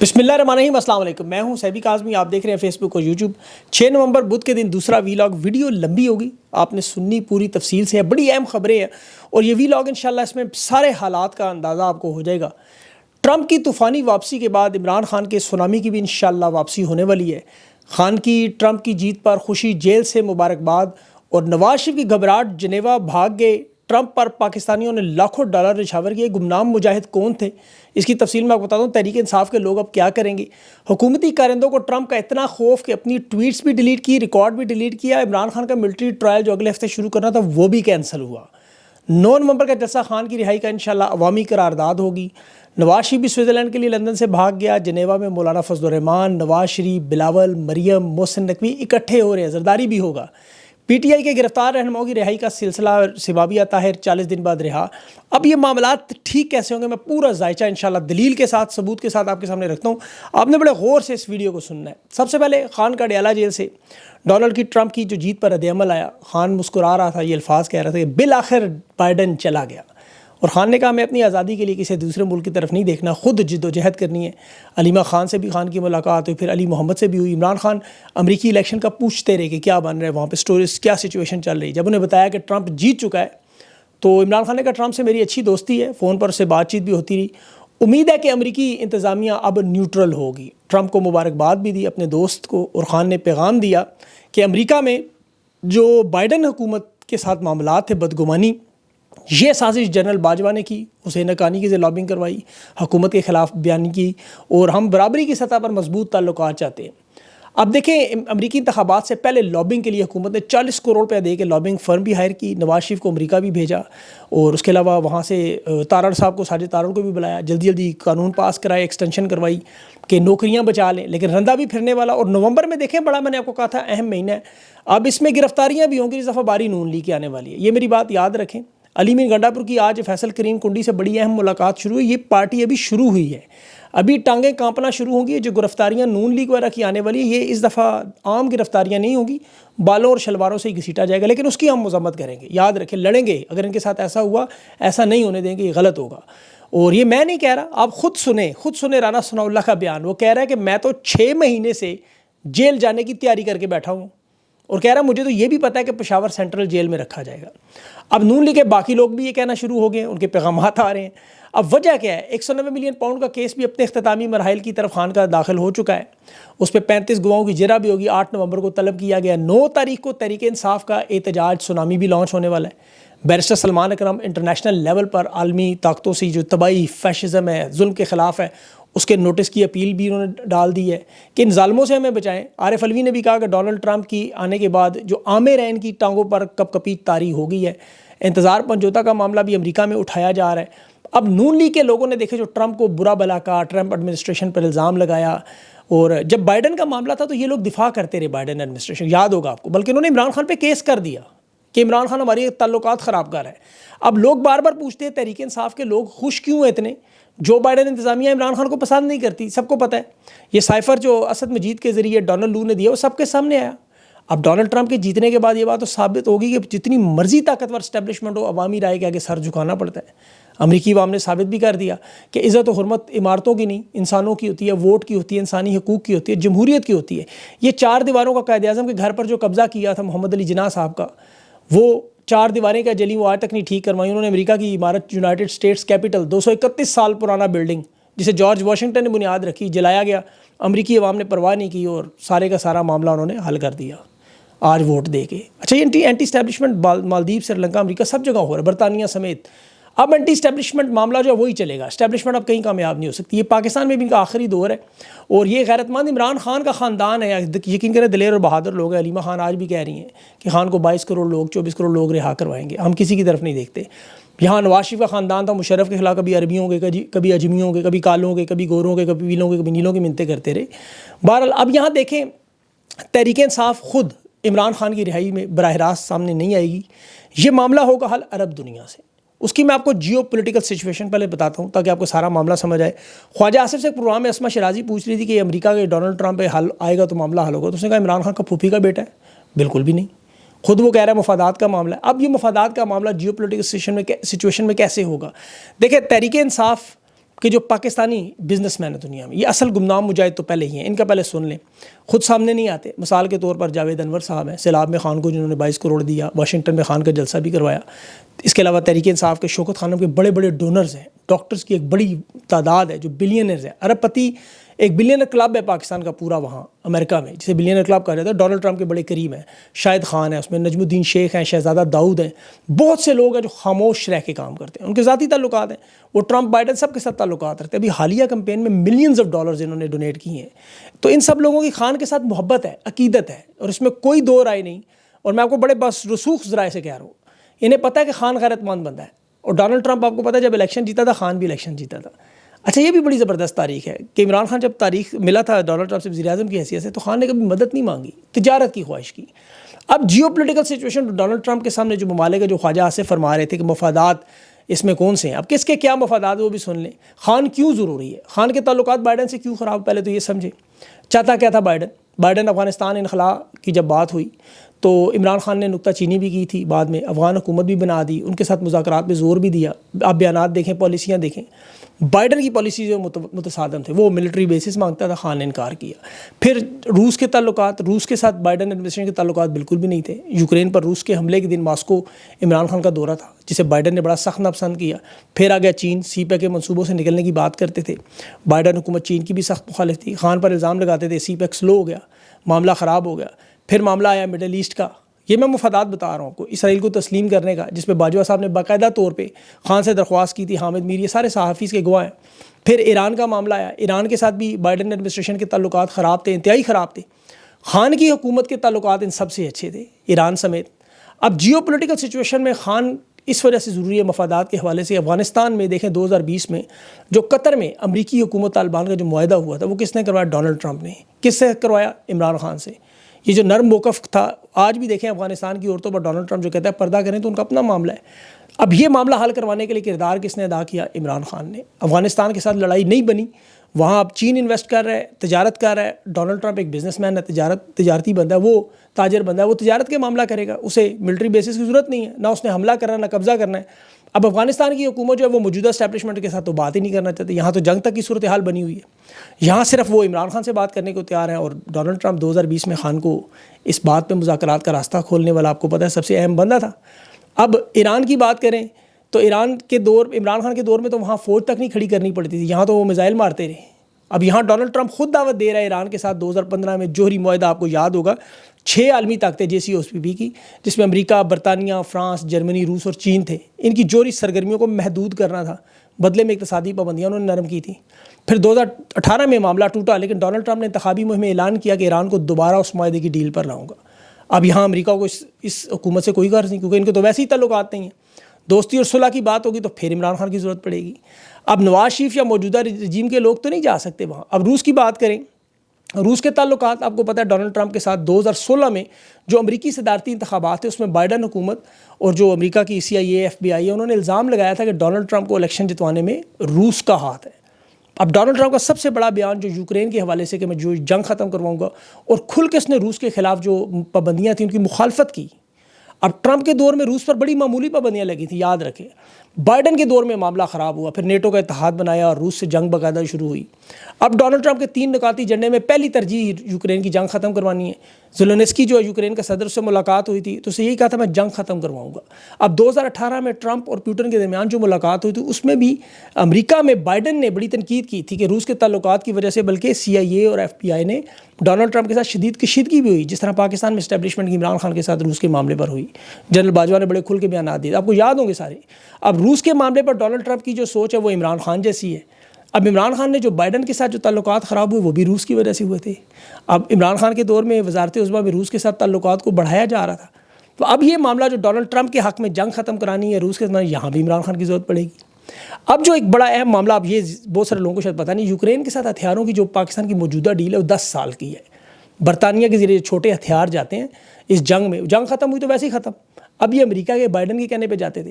بسم اللہ الرحمن الرحیم، السلام علیکم۔ میں ہوں سیبی کاظمی، آپ دیکھ رہے ہیں فیس بک اور یوٹیوب۔ 6 نومبر بدھ کے دن دوسرا ویلاگ ویڈیو لمبی ہوگی، آپ نے سننی پوری تفصیل سے ہے، بڑی اہم خبریں ہیں اور یہ ویلاگ انشاءاللہ اس میں سارے حالات کا اندازہ آپ کو ہو جائے گا۔ ٹرمپ کی طوفانی واپسی کے بعد عمران خان کے سونامی کی بھی انشاءاللہ واپسی ہونے والی ہے۔ خان کی ٹرمپ کی جیت پر خوشی، جیل سے مبارکباد اور نواز شریف کی گھبراہٹ، جنیوا بھاگ گئے۔ ٹرمپ پر پاکستانیوں نے لاکھوں ڈالر نچھاور کیے۔ گمنام مجاہد کون تھے، اس کی تفصیل میں آپ کو بتا دوں۔ تحریک انصاف کے لوگ اب کیا کریں گے؟ حکومتی کارندوں کو ٹرمپ کا اتنا خوف کہ اپنی ٹویٹس بھی ڈیلیٹ کی، ریکارڈ بھی ڈیلیٹ کیا۔ عمران خان کا ملٹری ٹرائل جو اگلے ہفتے شروع کرنا تھا وہ بھی کینسل ہوا۔ 9 نومبر کا جلسہ خان کی رہائی کا انشاءاللہ عوامی قرارداد ہوگی۔ نواز شریف بھی سوئٹزرلینڈ کے لیے لندن سے بھاگ گیا۔ جنیوا میں مولانا فضل الرحمان، نواز شریف، بلاول، مریم، محسن نقوی اکٹھے ہو رہے ہیں۔ زرداری بھی ہوگا۔ پی ٹی آئی کے گرفتار رہنماؤں کی رہائی کا سلسلہ، سبابیہ طاہر 40 دن بعد رہا۔ اب یہ معاملات ٹھیک کیسے ہوں گے، میں پورا ذائچہ انشاءاللہ دلیل کے ساتھ، ثبوت کے ساتھ آپ کے سامنے رکھتا ہوں۔ آپ نے بڑے غور سے اس ویڈیو کو سننا ہے۔ سب سے پہلے خان کا ڈیالہ جیل سے ڈونلڈ کی ٹرمپ کی جو جیت پر رد عمل آیا، خان مسکرا رہا تھا، یہ الفاظ کہہ رہا تھا کہ بالآخر بائیڈن چلا گیا، اور خان نے کہا میں اپنی آزادی کے لیے کسی دوسرے ملک کی طرف نہیں دیکھنا، خود جد و جہد کرنی ہے۔ علیمہ خان سے بھی خان کی ملاقات ہوئی، پھر علی محمد سے بھی ہوئی۔ عمران خان امریکی الیکشن کا پوچھتے رہے کہ کیا بن رہا ہے وہاں پہ، سٹوریز کیا سچویشن چل رہی ہے۔ جب انہیں بتایا کہ ٹرمپ جیت چکا ہے تو عمران خان نے کہا ٹرمپ سے میری اچھی دوستی ہے، فون پر اس سے بات چیت بھی ہوتی رہی، امید ہے کہ امریکی انتظامیہ اب نیوٹرل ہوگی۔ ٹرمپ کو مبارکباد بھی دی اپنے دوست کو، اور خان نے پیغام دیا کہ امریکہ میں جو بائیڈن حکومت کے ساتھ معاملات تھے، بدگمانی، یہ سازش جنرل باجوہ نے کی، حسین حقانی کی سے لابنگ کروائی، حکومت کے خلاف بیانی کی، اور ہم برابری کی سطح پر مضبوط تعلقات چاہتے ہیں۔ اب دیکھیں، امریکی انتخابات سے پہلے لابنگ کے لیے حکومت نے 40 کروڑ روپے دے کے لابنگ فرم بھی ہائر کی، نواز شریف کو امریکہ بھی بھیجا، اور اس کے علاوہ وہاں سے تارڑ صاحب کو، ساجد تارڑ کو بھی بلایا، جلدی جلدی قانون پاس کرائے، ایکسٹینشن کروائی کہ نوکریاں بچا لیں، لیکن رندہ بھی پھرنے والا۔ اور نومبر میں دیکھیں، بڑا میں نے آپ کو کہا تھا اہم مہینہ ہے، اب اس میں گرفتاریاں بھی ہوں گی، اس دفعہ باری نون لیگ کی آنے والی ہے، یہ میری بات یاد رکھیں۔ علی میر گنڈا پور کی آج فیصل کریم کنڈی سے بڑی اہم ملاقات شروع ہوئی، یہ پارٹی ابھی شروع ہوئی ہے، ابھی ٹانگیں کانپنا شروع ہوں گی۔ جو گرفتاریاں نون لیگ وغیرہ کی آنے والی ہے، یہ اس دفعہ عام گرفتاریاں نہیں ہوں گی، بالوں اور شلواروں سے ہی گھسیٹا جائے گا، لیکن اس کی ہم مذمت کریں گے، یاد رکھیں، لڑیں گے اگر ان کے ساتھ ایسا ہوا، ایسا نہیں ہونے دیں گے، یہ غلط ہوگا۔ اور یہ میں نہیں کہہ رہا، آپ خود سنیں رانا ثناء اللہ کا بیان، وہ کہہ رہا ہے کہ میں تو 6 مہینے سے جیل جانے کی تیاری کر کے بیٹھا ہوں، اور کہہ رہا مجھے تو یہ بھی پتہ ہے کہ پشاور سینٹرل جیل میں رکھا جائے گا۔ اب نون لیگ کے باقی لوگ بھی یہ کہنا شروع ہو گئے ہیں، ان کے پیغامات آ رہے ہیں۔ اب وجہ کیا ہے؟ 190 ملین پاؤنڈ کا کیس بھی اپنے اختتامی مراحل کی طرف خان کا داخل ہو چکا ہے، اس پہ 35 گواہوں کی جرح بھی ہوگی۔ 8 نومبر کو طلب کیا گیا، 9 تاریخ کو تحریک انصاف کا احتجاج سونامی بھی لانچ ہونے والا ہے۔ بیرسٹر سلمان اکرم انٹرنیشنل لیول پر عالمی طاقتوں سے جو تباہی، فیشزم ہے، ظلم کے خلاف ہے، اس کے نوٹس کی اپیل بھی انہوں نے ڈال دی ہے کہ ان ظالموں سے ہمیں بچائیں۔ عارف علوی نے بھی کہا کہ ڈونلڈ ٹرمپ کی آنے کے بعد جو عامر ہیں، ان کی ٹانگوں پر کپ کپی طاری ہو گئی ہے۔ انتظار پنجوتا کا معاملہ بھی امریکہ میں اٹھایا جا رہا ہے۔ اب نون لیگ کے لوگوں نے دیکھے جو ٹرمپ کو برا بھلا کہا، ٹرمپ ایڈمنسٹریشن پر الزام لگایا، اور جب بائیڈن کا معاملہ تھا تو یہ لوگ دفاع کرتے رہے بائیڈن ایڈمنسٹریشن، یاد ہوگا آپ کو، بلکہ انہوں نے عمران خان پہ کیس کر دیا کہ عمران خان ہماری تعلقات خراب کر رہا ہے۔ اب لوگ بار بار پوچھتے ہیں تحریک انصاف کے لوگ خوش کیوں ہیں اتنے؟ جو بائیڈن انتظامیہ عمران خان کو پسند نہیں کرتی، سب کو پتہ ہے۔ یہ سائفر جو اسد مجید کے ذریعے ڈونلڈ لو نے دیا، وہ سب کے سامنے آیا۔ اب ڈونلڈ ٹرمپ کے جیتنے کے بعد یہ بات تو ثابت ہوگی کہ جتنی مرضی طاقتور اسٹیبلشمنٹ ہو، عوامی رائے کے آگے سر جھکانا پڑتا ہے۔ امریکی عوام نے ثابت بھی کر دیا کہ عزت و حرمت عمارتوں کی نہیں، انسانوں کی ہوتی ہے، ووٹ کی ہوتی ہے، انسانی حقوق کی ہوتی ہے، جمہوریت کی ہوتی ہے۔ یہ 4 دیواروں کا قائد اعظم کے گھر پر جو قبضہ کیا تھا محمد علی جناح صاحب کا، وہ 4 دیواریں کا جلی، وہ آج تک نہیں ٹھیک کروائی انہوں نے۔ امریکہ کی عمارت، یونائٹڈ اسٹیٹس کیپٹل، 231 سال پرانا بلڈنگ جسے جارج واشنگٹن نے بنیاد رکھی، جلایا گیا، امریکی عوام نے پرواہ نہیں کی، اور سارے کا سارا معاملہ انہوں نے حل کر دیا آج ووٹ دے کے۔ اچھا، یہ اینٹی اسٹیبلشمنٹ مالدیپ، سری لنکا، امریکہ سب جگہ ہو رہا ہے، برطانیہ سمیت۔ اب اینٹی اسٹیبلشمنٹ معاملہ جو ہے وہی چلے گا، اسٹیبلشمنٹ اب کہیں کامیاب نہیں ہو سکتی۔ یہ پاکستان میں بھی ان کا آخری دور ہے، اور یہ غیرت مند عمران خان کا خاندان ہے، یقین کریں دلیر اور بہادر لوگ ہیں۔ علیمہ خان آج بھی کہہ رہی ہیں کہ خان کو 22 کروڑ لوگ، 24 کروڑ لوگ رہا کروائیں گے، ہم کسی کی طرف نہیں دیکھتے۔ یہاں نواز شریف کا خاندان تھا، مشرف کے خلاف کبھی عربیوں کے، کبھی اجمیوں کے، کبھی کالوں کے، کبھی گوروں کے، کبھی پیلوں کے، کبھی نیلوں کی منتیں کرتے رہے۔ بہرحال اب یہاں دیکھیں، تحریک انصاف خود عمران خان کی رہائی میں براہ راست سامنے نہیں آئے گی، یہ معاملہ ہوگا حل عرب دنیا سے۔ اس کی میں آپ کو جیو پولیٹیکل سچویشن پہلے بتاتا ہوں تاکہ آپ کو سارا معاملہ سمجھ آئے۔ خواجہ آصف سے پروگرام میں اسما شیرازی پوچھ رہی تھی کہ امریکہ کے ڈونلڈ ٹرمپ پہ حل آئے گا تو معاملہ حل ہوگا، تو اس نے کہا عمران خان کا پھوپھی کا بیٹا ہے، بالکل بھی نہیں، خود وہ کہہ رہا ہے مفادات کا معاملہ ہے۔ اب یہ مفادات کا معاملہ جیو پولیٹیکل سچویشن میں کیسے ہوگا؟ دیکھیں، تحریک انصاف کہ جو پاکستانی بزنس مین ہے دنیا میں، یہ اصل گمنام مجاہد تو پہلے ہی ہیں، ان کا پہلے سن لیں، خود سامنے نہیں آتے۔ مثال کے طور پر جاوید انور صاحب ہیں، سیلاب میں خان کو جنہوں نے 22 کروڑ دیا، واشنگٹن میں خان کا جلسہ بھی کروایا۔ اس کے علاوہ تحریک انصاف کے شوکت خانم کے بڑے بڑے ڈونرز ہیں، ڈاکٹرز کی ایک بڑی تعداد ہے جو بلینئرز ہیں، ارب پتی، ایک بلینئر کلب ہے پاکستان کا پورا وہاں امریکہ میں، جسے بلینئر کلب کہا جاتا ہے، ڈونلڈ ٹرمپ کے بڑے قریب ہیں، شاہد خان ہے اس میں، نجم الدین شیخ ہیں، شہزادہ داؤد ہیں، بہت سے لوگ ہیں جو خاموش رہ کے کام کرتے ہیں، ان کے ذاتی تعلقات ہیں، وہ ٹرمپ بائیڈن سب کے ساتھ تعلقات رکھتے ہیں۔ ابھی حالیہ کمپین میں ملینز آف ڈالرز انہوں نے ڈونیٹ کیے ہیں۔ تو ان سب لوگوں کی خان کے ساتھ محبت ہے، عقیدت ہے، اور اس میں کوئی دو رائے نہیں، اور میں آپ کو بڑے بس رسوخ ذرائع سے کہہ رہا ہوں، انہیں پتہ ہے کہ خان غیرت مند بندہ ہے، اور ڈونلڈ ٹرمپ آپ کو پتہ ہے جب الیکشن جیتا تھا خان بھی الیکشن جیتا تھا۔ اچھا یہ بھی بڑی زبردست تاریخ ہے کہ عمران خان جب تاریخ ملا تھا ڈونلڈ ٹرمپ سے وزیر اعظم کی حیثیت سے، تو خان نے کبھی مدد نہیں مانگی، تجارت کی خواہش کی۔ اب geopolitical situation Donald Trump کے سامنے جو ممالک ہے، جو خواجہ آصف فرما رہے تھے کہ مفادات اس میں کون سے ہیں، اب کس کے کیا مفادات وہ بھی سن لیں۔ خان کیوں ضروری ہے، خان کے تعلقات بائیڈن سے کیوں خراب، پہلے تو یہ سمجھیں۔ چاہتا کیا تھا بائیڈن افغانستان انخلا کی جب بات ہوئی تو عمران خان نے نکتہ چینی بھی کی تھی، بعد میں افغان حکومت بھی بنا دی، ان کے ساتھ مذاکرات میں زور بھی دیا۔ آپ بیانات دیکھیں، پالیسیاں دیکھیں، بائیڈن کی پالیسی جو متصادم تھے، وہ ملٹری بیسس مانگتا تھا، خان نے انکار کیا۔ پھر روس کے تعلقات، روس کے ساتھ بائیڈن ایڈمنسٹریشن کے تعلقات بالکل بھی نہیں تھے۔ یوکرین پر روس کے حملے کے دن ماسکو عمران خان کا دورہ تھا، جسے بائیڈن نے بڑا سخت ناپسند کیا۔ پھر آ گیا چین، سی پیک کے منصوبوں سے نکلنے کی بات کرتے تھے، بائیڈن حکومت چین کی بھی سخت مخالف تھی، خان پر الزام لگاتے تھے سی پیک سلو ہو گیا، معاملہ خراب ہو گیا۔ پھر معاملہ آیا مڈل ایسٹ کا، یہ میں مفادات بتا رہا ہوں آپ کو، اسرائیل کو تسلیم کرنے کا، جس پہ باجوہ صاحب نے باقاعدہ طور پہ خان سے درخواست کی تھی، حامد میر، یہ سارے صحافی کے گواہ ہیں۔ پھر ایران کا معاملہ آیا، ایران کے ساتھ بھی بائیڈن ایڈمنسٹریشن کے تعلقات خراب تھے، انتہائی خراب تھے۔ خان کی حکومت کے تعلقات ان سب سے اچھے تھے، ایران سمیت۔ اب جیو پولیٹیکل سچویشن میں خان اس وجہ سے ضروری ہے مفادات کے حوالے سے۔ افغانستان میں دیکھیں 2020 میں جو قطر میں امریکی حکومت طالبان کا جو معاہدہ ہوا تھا، وہ کس نے کروایا؟ ڈونلڈ ٹرمپ نے۔ کس سے کروایا؟ عمران خان سے۔ یہ جو نرم موقف تھا، آج بھی دیکھیں افغانستان کی عورتوں پر ڈونلڈ ٹرمپ جو کہتا ہے پردہ کریں، تو ان کا اپنا معاملہ ہے۔ اب یہ معاملہ حل کروانے کے لیے کردار کس نے ادا کیا؟ عمران خان نے۔ افغانستان کے ساتھ لڑائی نہیں بنی، وہاں اب چین انویسٹ کر رہا ہے، تجارت کر رہا ہے۔ ڈونلڈ ٹرمپ ایک بزنس مین ہے، تجارتی بندہ ہے، وہ تاجر بندہ ہے، وہ تجارت کے معاملہ کرے گا، اسے ملٹری بیسس کی ضرورت نہیں ہے، نہ اس نے حملہ کرنا نہ قبضہ کرنا ہے۔ اب افغانستان کی حکومت جو ہے وہ موجودہ اسٹیبلشمنٹ کے ساتھ تو بات ہی نہیں کرنا چاہتے، یہاں تو جنگ تک کی صورتحال بنی ہوئی ہے۔ یہاں صرف وہ عمران خان سے بات کرنے کو تیار ہیں، اور ڈونلڈ ٹرمپ 2020 میں خان کو اس بات پہ مذاکرات کا راستہ کھولنے والا، آپ کو پتہ ہے، سب سے اہم بندہ تھا۔ اب ایران کی بات کریں تو ایران کے دور، عمران خان کے دور میں تو وہاں فوج تک نہیں کھڑی کرنی پڑتی تھی، یہاں تو وہ میزائل مارتے رہے۔ اب یہاں ڈونلڈ ٹرمپ خود دعوت دے رہا ہے ایران کے ساتھ۔ 2015 میں جوہری معاہدہ آپ کو یاد ہوگا، 6 عالمی طاقتیں JCPOA کی، جس میں امریکہ، برطانیہ، فرانس، جرمنی، روس اور چین تھے، ان کی جوہری سرگرمیوں کو محدود کرنا تھا، بدلے میں اقتصادی پابندیاں انہوں نے نرم کی تھیں۔ پھر 2018 میں معاملہ ٹوٹا، لیکن ڈونلڈ ٹرمپ نے انتخابی مہم میں اعلان کیا کہ ایران کو دوبارہ اس معاہدے کی ڈیل پر لاؤں گا۔ اب یہاں امریکہ کو اس حکومت سے کوئی غرض نہیں، کیونکہ ان کے تو ویسے ہی تعلقات نہیں ہیں۔ دوستی اور صلح کی بات ہوگی تو پھر عمران خان کی ضرورت پڑے گی۔ اب نواز شریف یا موجودہ رجیم کے لوگ تو نہیں جا سکتے وہاں۔ اب روس کی بات کریں، روس کے تعلقات آپ کو پتہ ہے ڈونلڈ ٹرمپ کے ساتھ 2016 میں جو امریکی صدارتی انتخابات تھے، اس میں بائیڈن حکومت اور جو امریکہ کی CIA FBI ہے، انہوں نے الزام لگایا تھا کہ ڈونلڈ ٹرمپ کو الیکشن جتوانے میں روس کا ہاتھ ہے۔ اب ڈونلڈ ٹرمپ کا سب سے بڑا بیان جو یوکرین کے حوالے سے کہ میں جو جنگ ختم کرواؤں گا، اور کھل کے اس نے روس کے خلاف جو پابندیاں تھیں ان کی مخالفت کی۔ اب ٹرمپ کے دور میں روس پر بڑی معمولی پابندیاں لگی تھیں، یاد رکھیں۔ بائیڈن کے دور میں معاملہ خراب ہوا، پھر نیٹو کا اتحاد بنایا اور روس سے جنگ باقاعدہ شروع ہوئی۔ اب ڈونلڈ ٹرمپ کے 3 نکاتی ایجنڈے میں پہلی ترجیح یوکرین کی جنگ ختم کروانی ہے۔ زیلنسکی جو یوکرین کا صدر، اس سے ملاقات ہوئی تھی تو اسے یہی کہا تھا میں جنگ ختم کرواؤں گا۔ اب 2018 میں ٹرمپ اور پیوٹن کے درمیان جو ملاقات ہوئی تھی، اس میں بھی امریکہ میں بائیڈن نے بڑی تنقید کی تھی کہ روس کے تعلقات کی وجہ سے، بلکہ CIA اور FBI نے ڈونلڈ ٹرمپ کے ساتھ شدید کشیدگی بھی ہوئی، جس طرح پاکستان میں اسٹیبلشمنٹ کی عمران خان کے ساتھ روس کے معاملے پر ہوئی۔ جنرل باجوہ نے بڑے کھل کے بیانات دیے، آپ کو یاد ہوں گے سارے۔ اب روس کے معاملے پر ڈونلڈ ٹرمپ کی جو سوچ ہے وہ عمران خان جیسی ہے۔ اب عمران خان نے جو بائیڈن کے ساتھ جو تعلقات خراب ہوئے، وہ بھی روس کی وجہ سے ہوئے تھے۔ اب عمران خان کے دور میں وزارت عظمیٰ میں روس کے ساتھ تعلقات کو بڑھایا جا رہا تھا۔ تو اب یہ معاملہ جو ڈونلڈ ٹرمپ کے حق میں جنگ ختم کرانی ہے روس کے ساتھ، یہاں بھی عمران خان کی ضرورت پڑے گی۔ اب جو ایک بڑا اہم معاملہ، اب یہ بہت سارے لوگوں کو شاید پتہ نہیں، یوکرین کے ساتھ ہتھیاروں کی جو پاکستان کی موجودہ ڈیل ہے وہ 10 سال کی ہے۔ برطانیہ کے ذریعے چھوٹے ہتھیار جاتے ہیں اس جنگ میں، جنگ ختم ہوئی تو ویسے ہی ختم۔ اب یہ امریکہ کے بائیڈن کے کہنے پہ جاتے تھے۔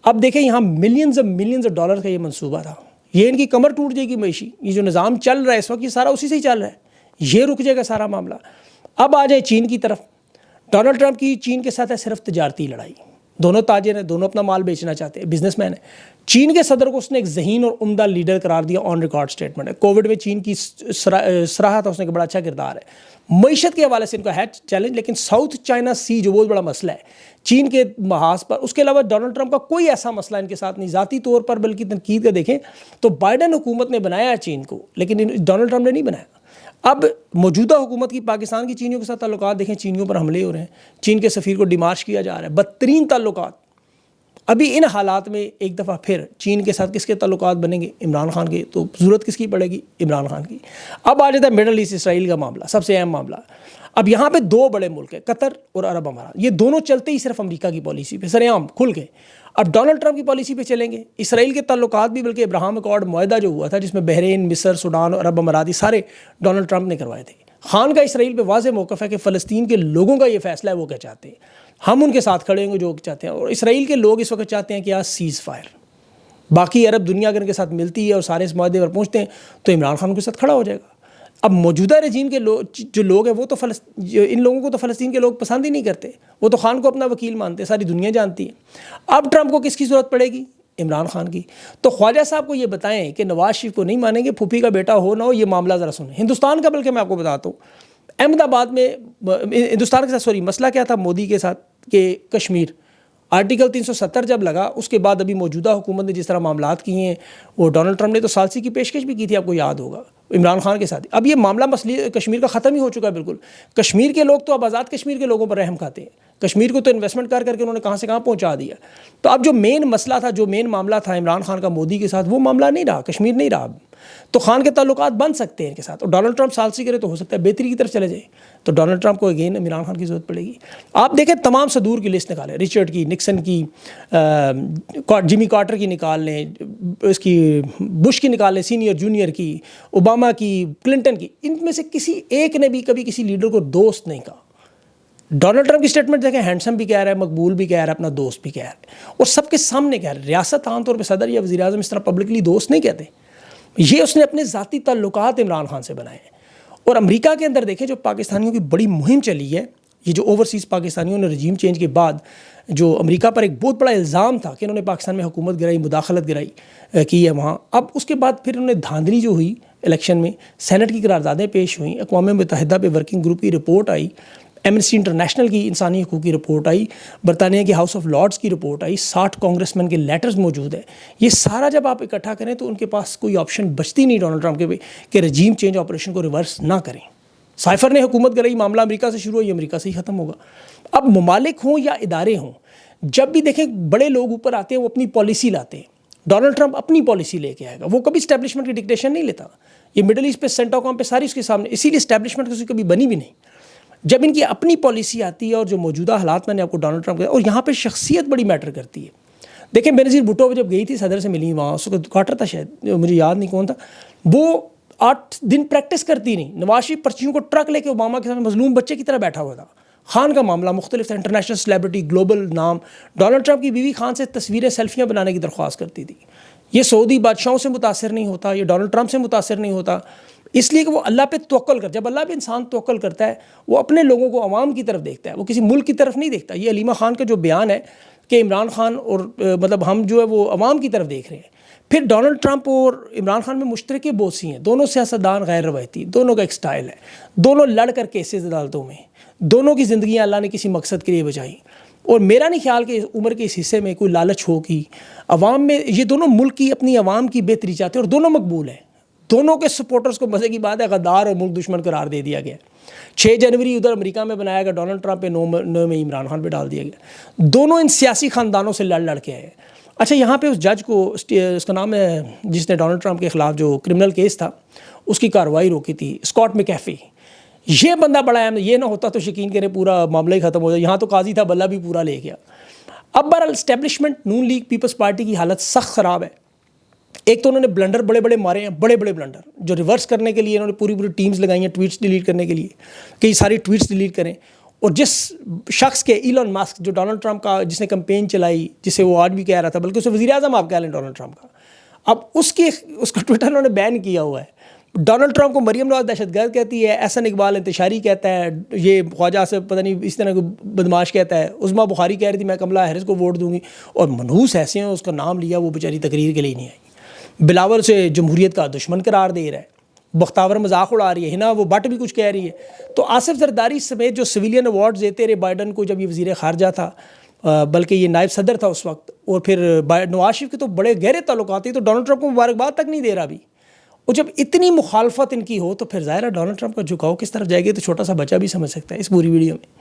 اب دیکھیں یہاں ملینز آف ڈالر کا یہ منصوبہ تھا، یہ ان کی کمر ٹوٹ جائے گی معیشی۔ یہ جو نظام چل رہا ہے اس وقت، یہ سارا اسی سے ہی چل رہا ہے، یہ رک جائے گا سارا معاملہ۔ اب آ جائے چین کی طرف، ڈونلڈ ٹرمپ کی چین کے ساتھ ہے صرف تجارتی لڑائی، دونوں تاجر ہیں, دونوں اپنا مال بیچنا چاہتے ہیں, بزنس مین ہیں. چین کے صدر کو اس نے ایک ذہین اور عمدہ لیڈر قرار دیا, آن ریکارڈ سٹیٹمنٹ ہے. کووڈ میں چین کی سراہا تھا اس نے کہ بڑا اچھا کردار ہے. معیشت کے حوالے سے ان کا ہے چیلنج, لیکن ساؤتھ چائنا سی جو بہت بڑا مسئلہ ہے چین کے محاذ پر, اس کے علاوہ ڈونلڈ ٹرمپ کا کوئی ایسا مسئلہ ان کے ساتھ نہیں ذاتی طور پر, بلکہ تنقید کا دیکھیں تو بائیڈن حکومت نے بنایا ہے چین کو, لیکن ڈونلڈ ٹرمپ نے نہیں بنایا. اب موجودہ حکومت کی پاکستان کی چینیوں کے ساتھ تعلقات دیکھیں, چینیوں پر حملے ہو رہے ہیں, چین کے سفیر کو ڈیمارش کیا جا رہا ہے, بدترین تعلقات. ابھی ان حالات میں ایک دفعہ پھر چین کے ساتھ کس کے تعلقات بنیں گے؟ عمران خان کے. تو ضرورت کس کی پڑے گی؟ عمران خان کی. اب آ جاتا ہے مڈل ایسٹ اسرائیل کا معاملہ, سب سے اہم معاملہ. اب یہاں پہ دو بڑے ملک ہیں, قطر اور عرب امارات, یہ دونوں چلتے ہی صرف امریکہ کی پالیسی پہ, سر عام کھل کے. اب ڈونلڈ ٹرمپ کی پالیسی پہ چلیں گے. اسرائیل کے تعلقات بھی, بلکہ ابراہیم اکارڈ معاہدہ جو ہوا تھا جس میں بحرین, مصر, سوڈان اور عرب امارات یہ سارے ڈونلڈ ٹرمپ نے کروائے تھے. خان کا اسرائیل پہ واضح موقف ہے کہ فلسطین کے لوگوں کا یہ فیصلہ ہے, وہ کیا چاہتے ہیں, ہم ان کے ساتھ کھڑے ہوں گے جو چاہتے ہیں. اور اسرائیل کے لوگ اس وقت چاہتے ہیں کہ آج سیز فائر. باقی عرب دنیا اگر ان کے ساتھ ملتی ہے اور سارے اس معاہدے پر پہنچتے ہیں تو عمران خان کے ساتھ کھڑا ہو جائے گا. اب موجودہ رجیم کے جو لوگ ہیں وہ تو ان لوگوں کو تو فلسطین کے لوگ پسند ہی نہیں کرتے, وہ تو خان کو اپنا وکیل مانتے, ساری دنیا جانتی ہے. اب ٹرمپ کو کس کی ضرورت پڑے گی؟ عمران خان کی. تو خواجہ صاحب کو یہ بتائیں کہ نواز شریف کو نہیں مانیں گے, پھوپھی کا بیٹا ہو نہ ہو, یہ معاملہ ذرا سنیں. ہندوستان کا بلکہ میں آپ کو بتاتا ہوں, احمد آباد میں ہندوستان کے ساتھ مسئلہ کیا تھا مودی کے ساتھ کہ کشمیر آرٹیکل 370 جب لگا, اس کے بعد ابھی موجودہ حکومت نے جس طرح معاملات کیے ہیں, وہ ڈونلڈ ٹرمپ نے تو ثالثی کی پیشکش بھی کی تھی, آپ کو یاد ہوگا, عمران خان کے ساتھ. اب یہ معاملہ مسئلہ کشمیر کا ختم ہی ہو چکا ہے بالکل. کشمیر کے لوگ تو اب آزاد کشمیر کے لوگوں پر رحم کھاتے ہیں. کشمیر کو تو انویسٹمنٹ کر کے انہوں نے کہاں سے کہاں پہنچا دیا. تو اب جو مین مسئلہ تھا, جو مین معاملہ تھا عمران خان کا مودی کے ساتھ, وہ معاملہ نہیں رہا, کشمیر نہیں رہا. تو خان کے تعلقات بن سکتے ہیں ان کے ساتھ, اور ڈونلڈ ٹرمپ ثالثی کرے تو ہو سکتا ہے بہتری کی طرف چلے جائے. تو ڈونلڈ ٹرمپ کو اگین عمران خان کی ضرورت پڑے گی. آپ دیکھیں تمام صدور کی لسٹ نکالیں, رچرڈ کی, نکسن کی, جمی کارٹر کی نکال لیں, اس کی بش کی نکال لیں, سینئر جونیئر کی, اوباما کی, کلنٹن کی, ان میں سے کسی ایک نے بھی کبھی کسی لیڈر کو دوست نہیں کہا. ڈونلڈ ٹرمپ کی سٹیٹمنٹ دیکھیں, ہینڈسم بھی کہہ رہا ہے, مقبول بھی کہہ رہا ہے, اپنا دوست بھی کہہ رہا ہے, اور سب کے سامنے کہہ رہا ہے. ریاست عام طور پہ صدر یا وزیر اعظم اس طرح پبلکلی دوست نہیں کہتے. یہ اس نے اپنے ذاتی تعلقات عمران خان سے بنائے ہیں. اور امریکہ کے اندر دیکھیں جو پاکستانیوں کی بڑی مہم چلی ہے, یہ جو اوورسیز پاکستانیوں نے رجیم چینج کے بعد جو امریکہ پر ایک بہت بڑا الزام تھا کہ انہوں نے پاکستان میں حکومت گرائی, مداخلت گرائی کی ہے وہاں. اب اس کے بعد پھر انہوں نے دھاندلی جو ہوئی الیکشن میں, سینٹ کی قراردادیں پیش ہوئیں, اقوام متحدہ پہ ورکنگ گروپ کی رپورٹ آئی, ایمنسٹی انٹرنیشنل کی انسانی حقوق کی رپورٹ آئی, برطانیہ کی ہاؤس آف لارڈز کی رپورٹ آئی, 60 کانگریس مین کے لیٹرز موجود ہیں. یہ سارا جب آپ اکٹھا کریں تو ان کے پاس کوئی آپشن بچتی نہیں ڈونلڈ ٹرمپ کے کہ رجیم چینج آپریشن کو ریورس نہ کریں. سائفر نے حکومت کرائی, معاملہ امریکہ سے شروع ہو, یہ امریکہ سے ہی ختم ہوگا. اب ممالک ہوں یا ادارے ہوں, جب بھی دیکھیں بڑے لوگ اوپر آتے ہیں وہ اپنی پالیسی لاتے ہیں. ڈونلڈ ٹرمپ اپنی پالیسی لے کے آئے گا, وہ کبھی اسٹیبلشمنٹ کی ڈکٹیشن نہیں لیتا. یہ مڈل ایسٹ پہ سینٹاکام پہ ساری اس کے سامنے, اسی لیے اسٹیبلشمنٹ کسی کبھی بنی بھی نہیں. جب ان کی اپنی پالیسی آتی ہے, اور جو موجودہ حالات میں نے آپ کو ڈونلڈ ٹرمپ اور یہاں پہ شخصیت بڑی میٹر کرتی ہے. دیکھیں بینظیر بھٹو جب گئی تھی صدر سے ملی, وہاں اس کو کارٹر تھا شاید, مجھے یاد نہیں کون تھا, وہ 8 دن پریکٹس کرتی نہیں. نواز شریف پرچیوں کو ٹرک لے کے اوباما کے سامنے مظلوم بچے کی طرح بیٹھا ہوا تھا. خان کا معاملہ مختلف تھا, انٹرنیشنل سیلیبریٹی, گلوبل نام. ڈونلڈ ٹرمپ کی بیوی خان سے تصویریں, سیلفیاں بنانے کی درخواست کرتی تھی. یہ سعودی بادشاہوں سے متاثر نہیں ہوتا, یہ ڈونلڈ ٹرمپ سے متاثر نہیں ہوتا, اس لیے کہ وہ اللہ پہ توکل کرتا ہے. جب اللہ پہ انسان توکل کرتا ہے, وہ اپنے لوگوں کو عوام کی طرف دیکھتا ہے, وہ کسی ملک کی طرف نہیں دیکھتا. یہ علیمہ خان کا جو بیان ہے کہ عمران خان اور مطلب ہم جو ہے وہ عوام کی طرف دیکھ رہے ہیں. پھر ڈونلڈ ٹرمپ اور عمران خان میں مشترکیں بہت سی ہیں. دونوں سیاستدان غیر روایتی, دونوں کا ایک سٹائل ہے, دونوں لڑ کر کیسز عدالتوں میں, دونوں کی زندگیاں اللہ نے کسی مقصد کے لیے بچائیں. اور میرا نہیں خیال کہ عمر کے اس حصے میں کوئی لالچ ہوگی عوام میں. یہ دونوں ملک کی اپنی عوام کی بہتری چاہتے ہیں, اور دونوں مقبول ہیں. دونوں کے سپورٹرز کو مزے کی بات ہے غدار اور ملک دشمن قرار دے دیا گیا. 6 جنوری ادھر امریکہ میں بنایا گیا ڈونلڈ ٹرمپ پہ, 9 میں عمران خان پہ ڈال دیا گیا. دونوں ان سیاسی خاندانوں سے لڑ کے آئے. اچھا یہاں پہ اس جج کو, اس کا نام ہے جس نے ڈونلڈ ٹرمپ کے خلاف جو کرمنل کیس تھا اس کی کارروائی روکی تھی, اسکاٹ میکیفی. یہ بندہ بڑا اہم, یہ نہ ہوتا تو یقین کریں پورا معاملہ ہی ختم ہو جائے. یہاں تو قاضی تھا, بلہ بھی پورا لے گیا. اب بہرحال اسٹیبلشمنٹ نون لیگ پیپلز پارٹی کی حالت سخت خراب ہے. ایک تو انہوں نے بلنڈر بڑے مارے ہیں, بڑے بلنڈر, جو ریورس کرنے کے لیے انہوں نے پوری ٹیمز لگائی ہیں ٹویٹس ڈیلیٹ کرنے کے لیے کہ یہ ساری ٹویٹس ڈیلیٹ کریں. اور جس شخص کے, ایلن ماسک, جو ڈونلڈ ٹرمپ کا جس نے کمپین چلائی, جسے وہ آج بھی کہہ رہا تھا, بلکہ اسے وزیر اعظم آپ کہہ لیں ڈونلڈ ٹرمپ کا, اب اس کا ٹویٹر انہوں نے بین کیا ہوا ہے. ڈونلڈ ٹرمپ کو مریم نواز دہشت گرد کہتی ہے, احسن اقبال انتشاری کہتا ہے, یہ خواجہ سے پتہ نہیں اس طرح کو بدماش کہتا ہے, عظمیٰ بخاری کہہ رہی تھی میں کملا ہیرس کو ووٹ دوں گی, اور منحوس ایسے ہیں اس کا نام لیا وہ بیچاری تقریر کے لیے نہیں آئی. بلاول سے جمہوریت کا دشمن قرار دے رہا ہے, بختاور مذاق اڑا رہی ہے, ہنا وہ بٹ بھی کچھ کہہ رہی ہے. تو آصف زرداری سمیت جو سویلین ایوارڈز دیتے رہے بائیڈن کو جب یہ وزیر خارجہ تھا, بلکہ یہ نائب صدر تھا اس وقت, اور پھر نواز شریف کے تو بڑے گہرے تعلقات ہیں, تو ڈونلڈ ٹرمپ کو مبارکباد تک نہیں دے رہا ابھی. اور جب اتنی مخالفت ان کی ہو تو پھر ظاہر ہے ڈونلڈ ٹرمپ کا جھکاؤ کس طرف جائے گی, تو چھوٹا سا بچہ بھی سمجھ سکتا ہے اس پوری ویڈیو میں.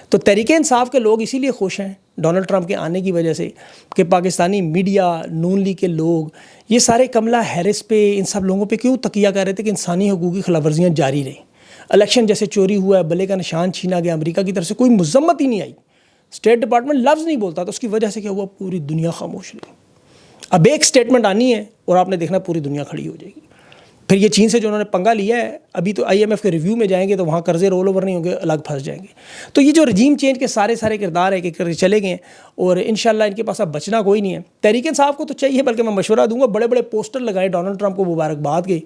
تو تحریک انصاف کے لوگ اسی لیے خوش ہیں ڈونلڈ ٹرمپ کے آنے کی وجہ سے کہ پاکستانی میڈیا, نون لیگ کے لوگ, یہ سارے کملا ہیرس پہ, ان سب لوگوں پہ کیوں تکیہ کر رہے تھے کہ انسانی حقوق کی خلاف ورزیاں جاری رہیں. الیکشن جیسے چوری ہوا ہے, بلے کا نشان چھینا گیا, امریکہ کی طرف سے کوئی مذمت ہی نہیں آئی, اسٹیٹ ڈپارٹمنٹ لفظ نہیں بولتا, تو اس کی وجہ سے کیا ہوا, پوری دنیا خاموش رہی. اب ایک سٹیٹمنٹ آنی ہے اور آپ نے دیکھنا پوری دنیا کھڑی ہو جائے گی. پھر یہ چین سے جو انہوں نے پنگا لیا ہے, ابھی تو آئی ایم ایف کے ریویو میں جائیں گے تو وہاں قرضے رول اوور نہیں ہوں گے, الگ پھنس جائیں گے. تو یہ جو رجیم چینج کے سارے کردار ہے کہ چلے گئے ہیں, اور انشاءاللہ ان کے پاس اب بچنا کوئی نہیں ہے. تحریک انصاف کو تو چاہیے, بلکہ میں مشورہ دوں گا بڑے بڑے پوسٹر لگائیں ڈونلڈ ٹرمپ کو مبارکباد کے,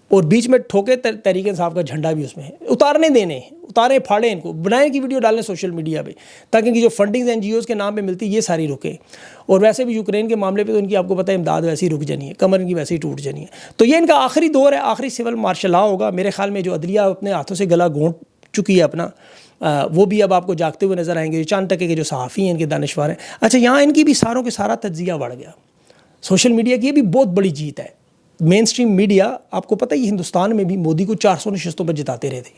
اور بیچ میں ٹھوکے تحریک انصاف کا جھنڈا بھی اس میں ہے, اتارنے دینے, اتاریں پھاڑیں ان کو, بنائیں کی ویڈیو ڈالیں سوشل میڈیا پہ, تاکہ ان کی جو فنڈنگز این جی اوز کے نام پہ ملتی یہ ساری رکے. اور ویسے بھی یوکرین کے معاملے پہ تو ان کی آپ کو پتہ ہے امداد ویسے ہی رک جانی ہے, کمر ان کی ویسے ہی ٹوٹ جانی ہے. تو یہ ان کا آخری دور ہے, آخری سول مارشل لا ہوگا میرے خیال میں. جو عدلیہ اپنے ہاتھوں سے گلا گھونٹ چکی ہے اپنا, وہ بھی اب آپ کو جاگتے ہوئے نظر آئیں گے. چند ٹکے کے جو صحافی ہیں ان کے دانشور ہیں, اچھا یہاں ان کی بھی ساروں کے سارا تجزیہ بڑھ گیا. سوشل میڈیا کی یہ بھی بہت بڑی جیت ہے. مین سٹریم میڈیا آپ کو پتہ ہے ہندوستان میں بھی مودی کو 400 نشستوں پر جتاتے رہے تھے,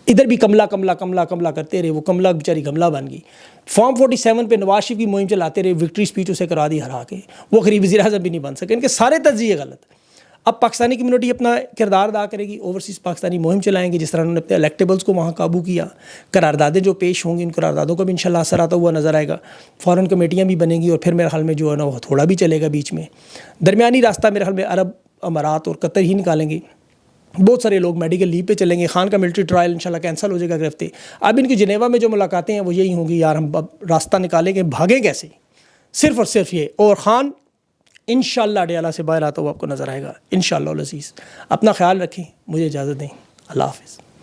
ادھر بھی کملا کملا کملا کملا کرتے رہے, وہ کملا بیچاری کملا بن گئی. فارم 47 پہ نواز شریف کی مہم چلاتے رہے, وکٹری اسپیچ اسے کرا دی ہرا کے, وہ غریب وزیر اعظم بھی نہیں بن سکے. ان کے سارے تجزیے غلط. اب پاکستانی کمیونٹی اپنا کردار ادا کرے گی, اوورسیز پاکستانی مہم چلائیں گے, جس طرح انہوں نے اپنے الیکٹیبلز کو وہاں قابو کیا. قراردادیں جو پیش ہوں گی, ان قراردادوں کا بھی انشاءاللہ اثر آتا ہوا نظر آئے گا. فورن کمیٹیاں بھی بنیں گی, اور پھر میرے خیال میں جو ہے نا وہ تھوڑا بھی چلے گا بیچ میں. درمیانی راستہ میرے خیال میں عرب امارات اور قطر ہی نکالیں گے. بہت سارے لوگ میڈیکل لیو پہ چلیں گے. خان کا ملٹری ٹرائل انشاءاللہ کینسل ہو جائے گا اگر ہفتے. اب ان کی جنیوا میں جو ملاقاتیں ہیں وہ یہی ہوں گی, یار ہم اب راستہ نکالیں گے, بھاگیں کیسے, صرف اور صرف یہ. اور خان انشاءاللہ ڈیالہ سے باہر آتا ہوا آپ کو نظر آئے گا انشاءاللہ العزیز. اپنا خیال رکھیں, مجھے اجازت دیں, اللہ حافظ.